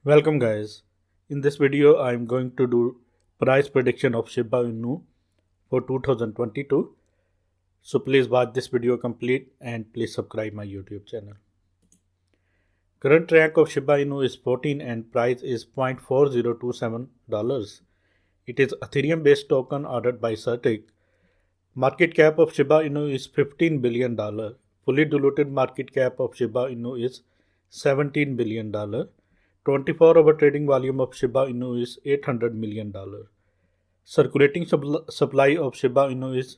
Welcome guys. In this video I am going to do price prediction of Shiba Inu for 2022. So please watch this video complete and please subscribe my YouTube channel. Current rank of Shiba Inu is 14 and price is $0.4027. It is Ethereum based token ordered by Certic. Market cap of Shiba Inu is $15 billion. Fully diluted market cap of Shiba Inu is $17 billion. 24-hour trading volume of Shiba Inu is $800 million. Circulating supply of Shiba Inu is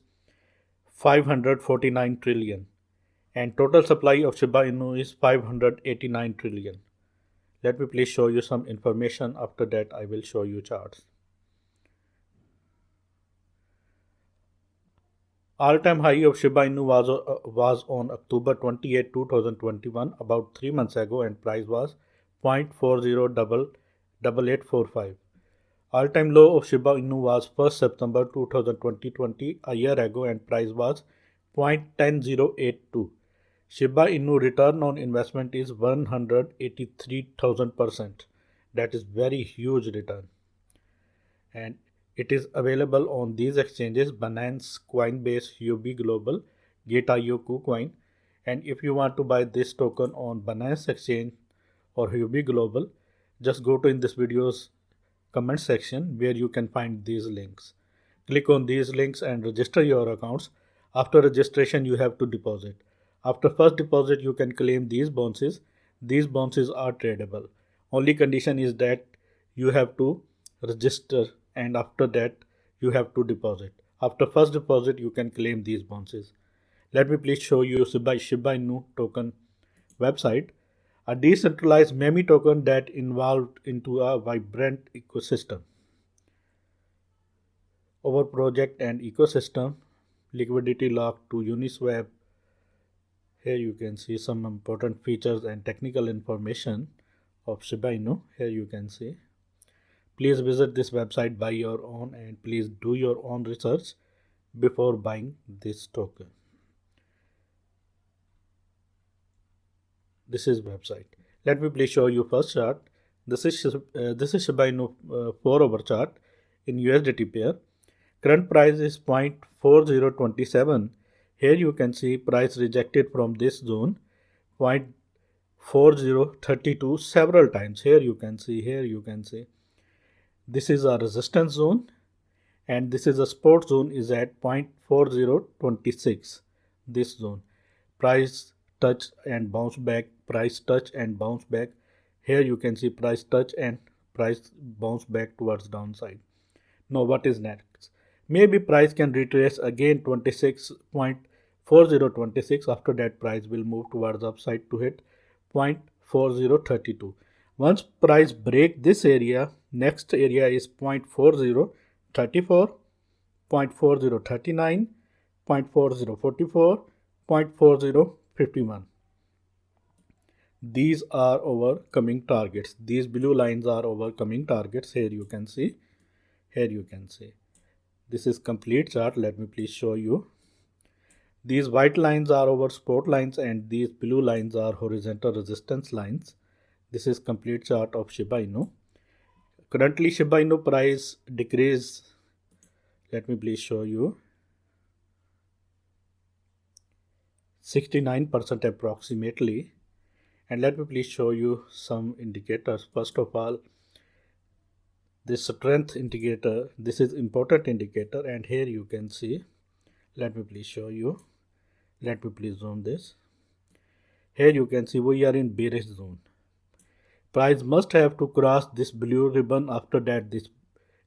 549 trillion. And total supply of Shiba Inu is 589 trillion. Let me please show you some information. After that, I will show you charts. All-time high of Shiba Inu was on October 28, 2021, about 3 months ago, and price was 0.408845. All-time low of Shiba Inu was 1st September 2020, a year ago, and price was 0.10082. Shiba Inu return on investment is 183,000%. That is very huge return. And it is available on these exchanges: Binance, Coinbase, UB Global, Gate.io, KuCoin. And if you want to buy this token on Binance Exchange or UB Global, just go to in this video's comment section where you can find these links. Click on these links and register your accounts. After registration, you have to deposit. After first deposit, you can claim these bounces. These bounces are tradable. Only condition is that you have to register, and after that you have to deposit. After first deposit, you can claim these bounces. Let me please show you Shiba Inu token website, a decentralized meme token that evolved into a vibrant ecosystem. Our project and ecosystem: liquidity lock to Uniswap. Here you can see some important features and technical information of Shiba Inu. Here you can see. Please visit this website by your own and please do your own research before buying this token. This is website. Let me please show you first chart. This is Shiba Inu 4-hour chart in USDT pair. Current price is 0.4027. Here you can see price rejected from this zone 0.4032 several times. Here you can see. This is a resistance zone, and this is a support zone is at 0.4026. This zone. Price touch and bounce back. Price touch and bounce back. Here you can see price touch and price bounce back towards downside. Now what is next? Maybe price can retrace again 26.4026. After that, price will move towards upside to hit 0.4032. Once price break this area, next area is 0.4034, 0.4039, 0.4044, 0.4051. These are our coming targets. These blue lines are our coming targets. Here you can see. This is complete chart. Let me please show you. These white lines are our support lines and these blue lines are horizontal resistance lines. This is complete chart of Shiba Inu. Currently Shiba Inu price decrease. Let me please show you. 69% approximately. And let me please show you some indicators. First of all, this strength indicator, this is important indicator, and here you can see. Let me please show you. Let me please zoom this. Here you can see we are in bearish zone. Price must have to cross this blue ribbon, after that this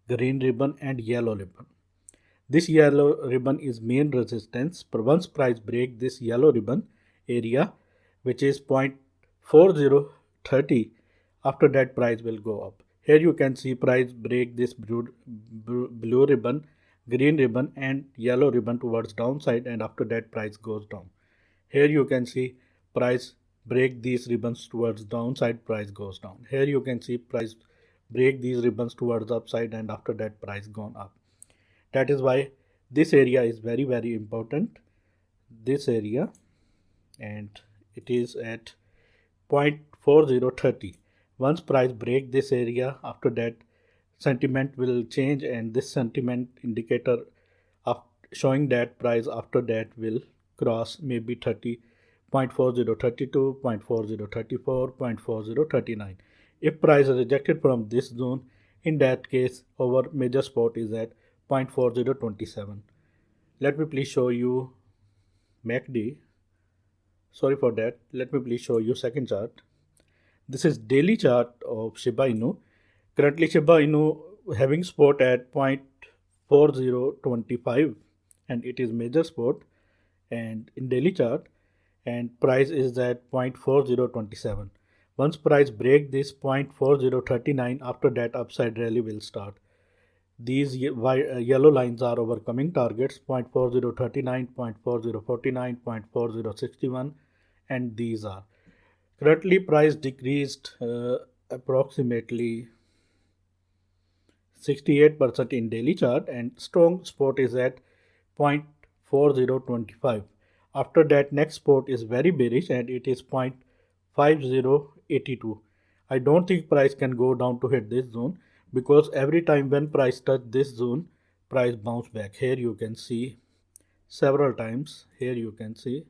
green ribbon and yellow ribbon. This yellow ribbon is main resistance. Once price break this yellow ribbon area, which is 0.4030, after that price will go up. Here you can see price break this blue ribbon, green ribbon and yellow ribbon towards downside, and after that price goes down. Here you can see price break these ribbons towards downside, price goes down. Here you can see price break these ribbons towards upside, and after that price gone up. That is why this area is very, very important. This area, and it is at 0.4030. Once price break this area, after that sentiment will change, and this sentiment indicator of showing that price after that will cross maybe 30.4032, 0.4034, 0.4039. If price is rejected from this zone, in that case our major support is at 0.4027. Let me please show you MACD. Sorry for that. Let me please show you second chart. This is daily chart of Shiba Inu. Currently Shiba Inu having support at 0.4025 and it is major support and in daily chart, and price is at 0.4027. Once price break this 0.4039, after that upside rally will start. These yellow lines are our coming targets 0.4039, 0.4049, 0.4061, and these are. Currently price decreased approximately 68% in daily chart, and strong support is at 0.4025. After that next support is very bearish and it is 0.5082. I don't think price can go down to hit this zone, because every time when price touch this zone, price bounce back. Here you can see several times. Here you can see.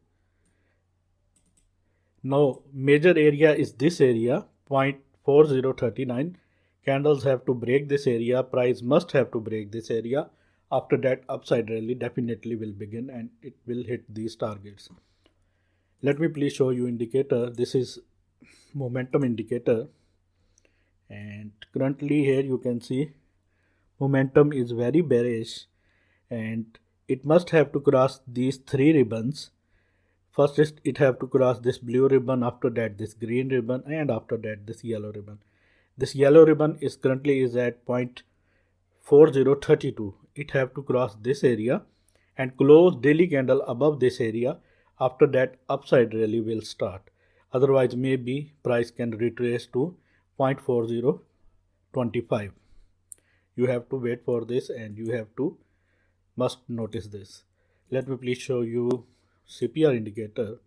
Now major area is this area 0.4039. Candles have to break this area. Price must have to break this area. After that upside rally definitely will begin and it will hit these targets. Let me please show you indicator. This is momentum indicator, and currently here you can see momentum is very bearish and it must have to cross these three ribbons. First it have to cross this blue ribbon, after that this green ribbon, and after that this yellow ribbon. This yellow ribbon is currently is at 0.4032. It have to cross this area and close daily candle above this area. After that upside rally will start. Otherwise maybe price can retrace to 0.4025. You have to wait for this and you have to must notice this. Let me please show you CPR indicator.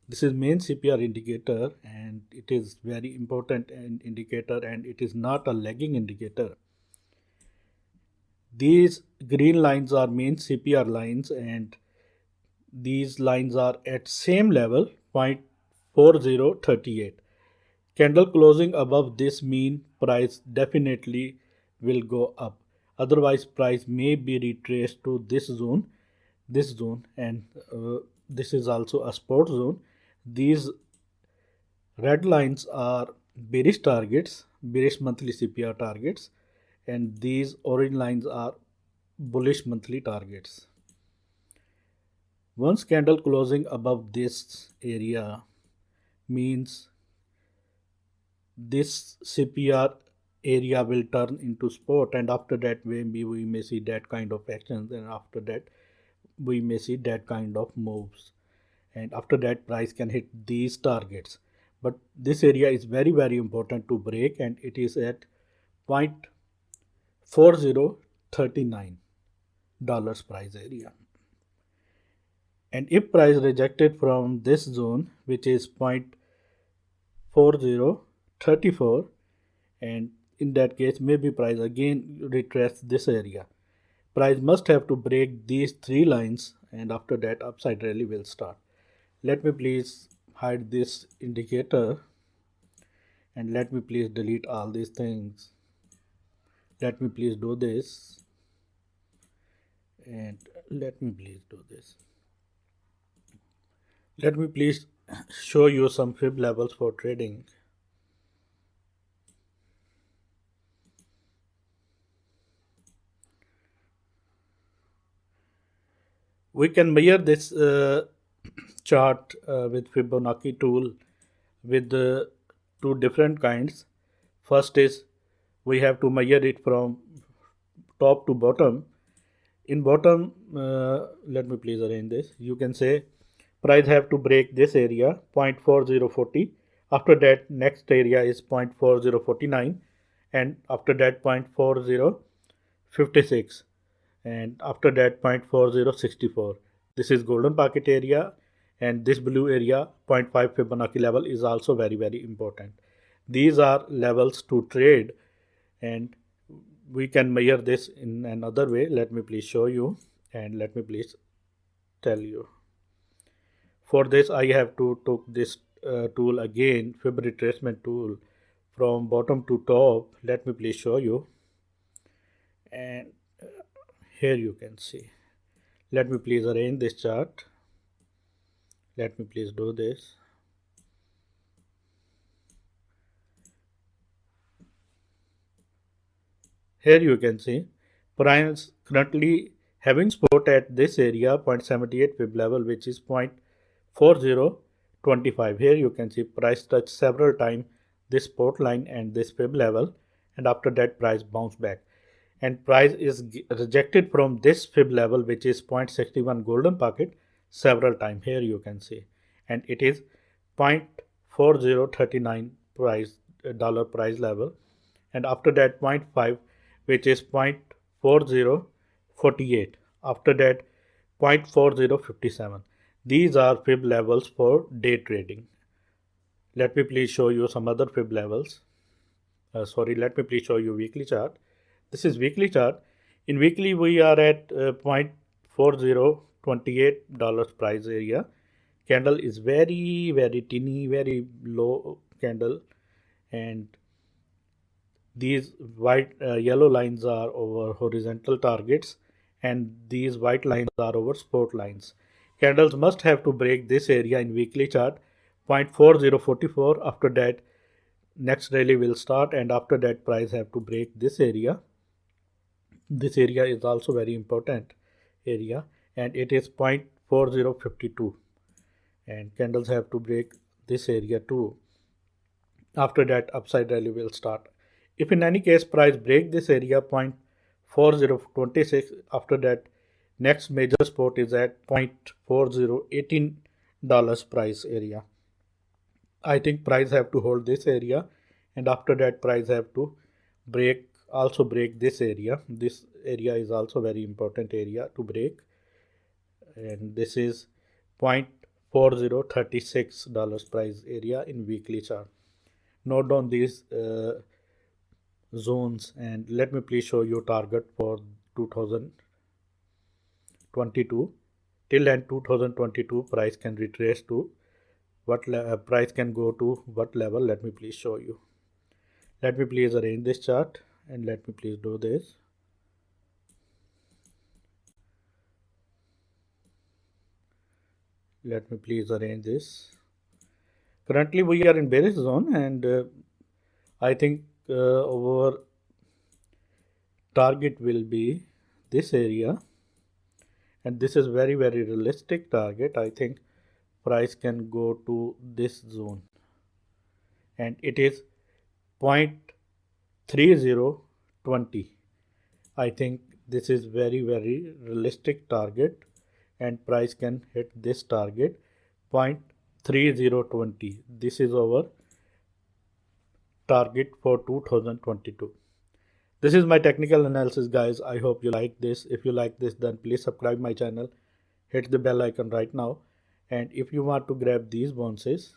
This is main CPR indicator and it is very important indicator, and it is not a lagging indicator. These green lines are main CPR lines and these lines are at same level 0.4038. Candle closing above this mean price definitely will go up. Otherwise price may be retraced to this zone, and this is also a support zone. These red lines are bearish targets, bearish monthly CPR targets, and these orange lines are bullish monthly targets. Once candle closing above this area means this CPR area will turn into support, and after that maybe we may see that kind of actions, and after that we may see that kind of moves, and after that price can hit these targets. But this area is very important to break, and it is at 0.4039 dollars price area. And if price rejected from this zone, which is 0.4034, and in that case maybe price again retrace this area. Price must have to break these three lines, and after that upside rally will start. Let me please hide this indicator and let me please delete all these things. Let me please do this, and let me please do this. Let me please show you some fib levels for trading. We can measure this chart with Fibonacci tool with two different kinds. First is we have to measure it from top to bottom. In bottom, let me please arrange this. You can say price have to break this area 0.4040. After that next area is 0.4049, and after that 0.4056, and after that 0.4064. This is golden pocket area, and this blue area 0.5 Fibonacci level is also very important. These are levels to trade, and we can measure this in another way. Let me please show you, and let me please tell you. For this, I have to took this tool again, fib retracement tool, from bottom to top. Let me please show you, and here you can see. Let me please arrange this chart. Let me please do this. Here you can see price currently having support at this area 0.78 fib level, which is 0.4025. Here you can see price touched several times this support line and this fib level, and after that price bounce back, and price is rejected from this fib level, which is 0.61 golden pocket, several times. Here you can see, and it is 0.4039 price dollar price level, and after that 0.5, which is 0.4048, after that 0.4057. These are fib levels for day trading. Let me please show you some other fib levels. Let me please show you weekly chart. This is weekly chart. In weekly, we are at $0.4028 price area. Candle is very, very tiny, very low candle, and these white yellow lines are over horizontal targets, and these white lines are over support lines. Candles must have to break this area in weekly chart 0.4044. After that, next rally will start, and after that price have to break this area. This area is also very important area, and it is 0.4052, and candles have to break this area too. After that, upside rally will start. If in any case price break this area 0.4026, after that next major support is at $0.4018 price area. I think price have to hold this area, and after that price have to break this area. This area is also very important area to break, and this is $0.4036 price area in weekly chart. Note down these zones, and let me please show you target for 2022. Till end 2022 price can retrace to what price can go to what level. Let me please show you. Let me please arrange this chart, and let me please do this. Let me please arrange this. Currently we are in bearish zone, and I think our target will be this area, and this is very, very realistic target. I think price can go to this zone, and it is 0.3020. I think this is very, very realistic target, and price can hit this target 0.3020. This is our target for 2022. This is my technical analysis, guys. I hope you like this. If you like this, then please subscribe my channel, hit the bell icon right now, and if you want to grab these bounces,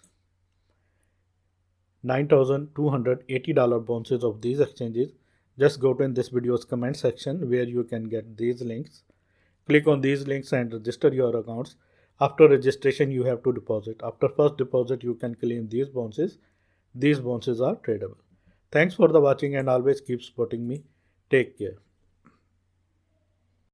$9,280 bounces of these exchanges, just go to in this video's comment section where you can get these links. Click on these links and register your accounts. After registration, you have to deposit. After first deposit, you can claim these bounces. These bounces are tradable. Thanks for the watching, and always keep supporting me. Take care.